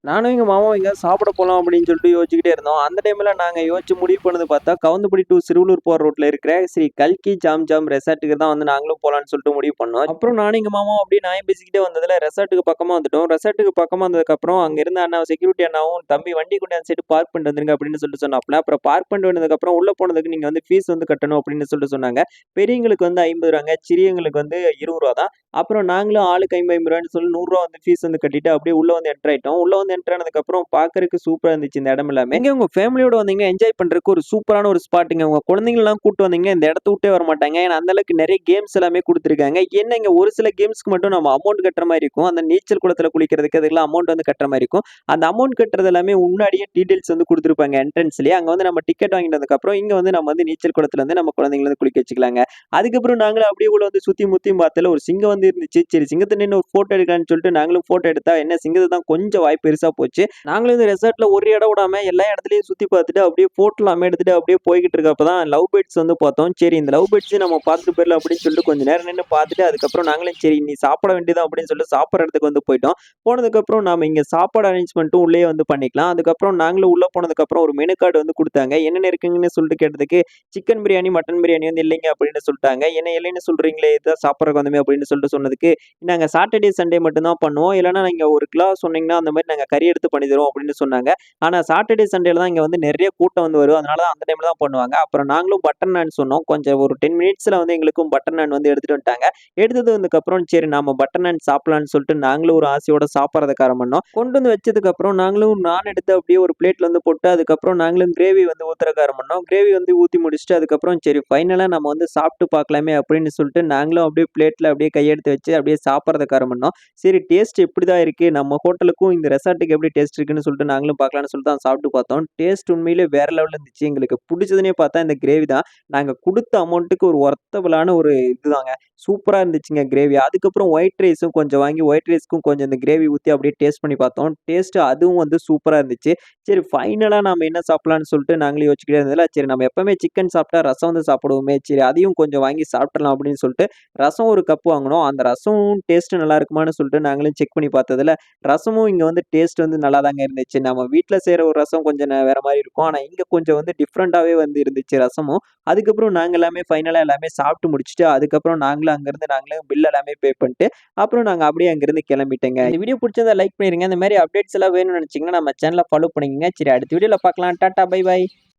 நானும் எங்க மாமாவும் எங்கேயாவது சாப்பிட போலாம் அப்படின்னு சொல்லிட்டு யோசிச்சுக்கிட்டே இருந்தோம். அந்த டைம்ல நாங்க யோசிச்சு முடிவு பண்ணது பார்த்தா, கவுந்தபாடி டூ சிறுவலூர் போற ரோட்ல இருக்கிற ஸ்ரீ கல்கி ஜாம் ஜாம் ரெசார்ட்டுக்கு தான் வந்து நாங்களும் போலான்னு சொல்லிட்டு முடிவு பண்ணோம். அப்புறம் நானும் எங்க மாமாவும் அப்படியே நாயம் பேசிக்கிட்டே வந்ததுல ரெசார்ட்டுக்கு பக்கமா வந்துட்டோம். ரெசார்ட்டுக்கு பக்கமா வந்ததுக்கப்புறம் அங்க இருந்த அண்ணா செக்யூரிட்டி அண்ணாவும், "தம்பி வண்டி கொண்டு அந்த சைடு பார்க் பண்ணிட்டு வந்துருங்க" அப்படின்னு சொல்லிட்டு சொன்னாப்ல. அப்புறம் பார்க் பண்ணிட்டு வந்ததுக்கப்புறம் உள்ள போனதுக்கு நீங்க வந்து ஃபீஸ் வந்து கட்டணும் அப்படின்னு சொல்லிட்டு சொன்னாங்க. பெரியவங்களுக்கு வந்து ரூ. 50 சிறியவங்களுக்கு வந்து ரூ. 20 தான். அப்புறம் நாங்களும் ஆளுக்கு 50 ரூபான்னு சொல்லி ரூ. 100 வந்து ஃபீஸ் வந்து கட்டிட்டு அப்படியே உள்ள வந்து என்டர் ஆயிட்டோம். உள்ள வந்து என்டர் ஆனதுக்கப்புறம் பார்க்கறதுக்கு சூப்பரா இருந்துச்சு இந்த இடம் எல்லாமே. நீங்க உங்க ஃபேமிலியோட வந்தீங்கன்னா என்ஜாய் பண்றதுக்கு ஒரு சூப்பரான ஒரு ஸ்பாட்டுங்க. உங்க குழந்தைங்களலாம் கூட்டு வந்தீங்கன்னா இந்த இடத்த விட்டே வரமாட்டாங்க. ஏன்னா அந்த அளவுக்கு நெறைய கேம்ஸ் எல்லாமே குடுத்துருக்காங்க. என்னங்க ஒரு சில கேம்ஸ்க்கு மட்டும் நம்ம அமௌண்ட் கட்டுற மாரி இருக்கும். அந்த நீச்சல் குளத்துல குளிக்கிறதுக்கு அதுக்கெல்லாம் அமௌண்ட் வந்து கட்டுற மாரி இருக்கும். அந்த அமௌண்ட் கட்டுறது எல்லாமே முன்னாடியே டீடைல்ஸ் வந்து குடுத்துருப்பாங்க என்ட்ரன்ஸ்லயே. அங்க வந்து நம்ம டிக்கெட் வாங்கிட்டு வந்ததுக்கப்புறம் இங்க வந்து நம்ம வந்து நீச்சல் குளத்துல வந்து நம்ம குழந்தைங்கள வந்து குளிக்க வச்சுக்கலாங்க. அதுக்கப்புறம் நாங்களும் அப்படியே உள்ள வந்து சுத்தி முத்தியும் பார்த்ததுல ஒரு சிங்கம் வந்து இருந்துச்சு. சரி சிங்கத்த நின்னு ஒரு ஃபோட்டோ எடுக்கலான்னு சொல்லிட்டு நாங்களும் ஃபோட்டோ எடுத்தா, என்ன சிங்கத்த தான் கொஞ்சம் வாய் பெருசா போச்சு. நாங்களும் இந்த ரெசார்ட்ல ஒரு இடம் விடாம எல்லா இடத்துலயும் சுத்தி பார்த்துட்டு, அப்படியே ஃபோட்டோலாமே எடுத்துட்டு அப்படியே போய்க்கிட்டு இருக்கப்ப தான் லவ் பேர்ட்ஸ் வந்து பார்த்தோம். சரி இந்த லவ் பேர்ட்ஸையும் நம்ம பார்த்துட்டு போயிரலாம் அப்படின்னு சொல்லிட்டு கொஞ்ச நேரம் நின்னு பார்த்துட்டு, அதுக்கப்புறம் நாங்களும் சரி இனி சாப்பிட வேண்டியதுதான் அப்படின்னு சொல்லிட்டு சாப்பிடுற இடத்துக்கு வந்து போயிட்டோம். போனதுக்கப்புறம் நாம இங்க சாப்பாடு அரேஞ்ச்மெண்ட்டும் உள்ளேயே வந்து பண்ணிக்கலாம். அதுக்கப்புறம் நாங்களும் உள்ள போனதுக்கப்புறம் ஒரு மெனு கார்டு வந்து குடுத்தாங்க. என்னென்ன இருக்குங்கன்னு சொல்லிட்டு கேட்டதுக்கு, சிக்கன் பிரியாணி, மட்டன் பிரியாணி வந்து இல்லைங்க அப்படின்னு சொல்ட்டாங்க. என்ன இல்லைன்னு சொல்றீங்களே, இதான் சாப்பிடறதுக்கு வந்தோமே அப்படின்னு சொல்லிட்டு சொன்னதுக்கு, நாங்க சாட்டர்டே, சண்டே மட்டும் தான் பண்ணுவோம். இல்லன்னா நீங்க 1 கிலோ சொன்னீங்கன்னா, அந்த மாரி நாங்க கறி எடுத்து பண்ணி தருவோம் அப்படின்னு சொன்னாங்க. ஆனா சாட்டர்டே, சண்டேல தான் இங்க வந்து நெறைய கூட்டம் வந்து வரும். அதனால தான் அந்த டைம்ல தான் பண்ணுவாங்க. அப்புறம் நாங்களும் பட்டர் நான் சொன்னோம். கொஞ்சம் ஒரு 10 மினிட்ஸ்ல வந்து எங்களுக்கும் பட்டர் நான் வந்து எடுத்துட்டு வந்துட்டாங்க. எடுத்துட்டு வந்ததுக்கப்புறம் சரி நாம பட்டர் நான் சாப்பிடலாம்ன்னு சொல்லிட்டு நாங்களும் ஒரு ஆசையோட சாப்பிடறதுக்கு ஆரம்பிச்சோம். கொண்டு வந்து வச்சதுக்கப்புறம் நாங்களும் நான் எடுத்து அப்படியே ஒரு பிளேட்ல வந்து போட்டு, அதுக்கப்புறம் நாங்களும் கிரேவி வந்து ஊத்துறதுக்கு ஆரம்பிச்சோம். கிரேவி வந்து ஊத்தி முடிச்சுட்டு, அதுக்கப்புறம் சரி ஃபைனலா நம்ம வந்து சாப்பிட்டு பார்க்கலாமே அப்படின்னு சொல்லிட்டு நாங்களும் அப்படியே பிளேட்ல அப்படியே கையெடுத்து வச்சு அப்படியே சாப்பிடறதுக்கு ஆரம்பிச்சோம். சரி டேஸ்ட் எப்படிதான் இருக்கு? நம்ம ஹோட்டலுக்கும் இந்த ரெசார்ட்டுக்கு எப்படி டேஸ்ட் இருக்குன்னு சொல்லிட்டு நாங்களும் பார்க்கலாம்னு சொல்லிட்டு தான் சாப்பிட்டு பார்த்தோம். டேஸ்ட் உண்மையிலே வேற லெவல்ல இருந்துச்சு. எங்களுக்கு புடிச்சதுன்னே பார்த்தா இந்த கிரேவி தான். நாங்க குடுத்த அமௌண்ட்டுக்கு ஒரு வொர்த்தபிளான ஒரு இதுதாங்க. சூப்பரா இருந்துச்சுங்க கிரேவி. அதுக்கப்புறம் ஒயிட் ரைஸும் கொஞ்சம் வாங்கி ஒயிட் ரைஸ்க்கும் கொஞ்சம் இந்த கிரேவி ஊத்தி அப்படியே டேஸ்ட் பண்ணி பார்த்தோம். டேஸ்ட் அதுவும் வந்து சூப்பரா இருந்துச்சு. சரி ஃபைனலா நாம என்ன சாப்பிடலாம்ன்னு சொல்லிட்டு நாங்களும் யோசிச்சுக்கிட்டே இருந்ததுல, சரி நம்ம எப்பவுமே சிக்கன் சாப்பிட்டா ரசம் வந்து சாப்பிடுவோமே, சரி அதையும் கொஞ்சம் வாங்கி சாப்பிட்றலாம் அப்படின்னு சொல்லிட்டு ரசம் ஒரு கப் வாங்குனோம். அந்த ரசமும் டேஸ்ட் நல்லா இருக்குமான்னு சொல்லிட்டு நாங்களும் செக் பண்ணி பார்த்ததுல, ரசமும் இங்க வந்து டேஸ்ட் வந்து நல்லா தாங்க இருந்துச்சு. நம்ம வீட்ல செய்ற ஒரு ரசம் கொஞ்சம் வேற மாரி இருக்கும். ஆனா இங்க கொஞ்சம் வந்து டிஃபரெண்ட்டாவே வந்து இருந்துச்சு ரசமும். அதுக்கப்புறம் நாங்க எல்லாமே ஃபைனலா எல்லாமே சாப்பிட்டு முடிச்சுட்டு, அதுக்கப்புறம் நாங்களும் அங்கருந்து நாங்களே பில் எல்லாமே பே பண்ணிட்டு, அப்புறம் நாங்க அப்படியே அங்கருந்து கிளம்பிட்டோங்க. இந்த வீடியோ புடிச்சிருந்தா லைக் பண்ணிருங்க. இந்த மாரி அப்டேட்ஸ் எல்லாம் வேணும்னு நெனச்சீங்கன்னா நம்ம சேனல ஃபாலோ பண்ணிக்கங்க. சரி அடுத்த வீடியோல பார்க்கலாம். டாட்டா பை பை.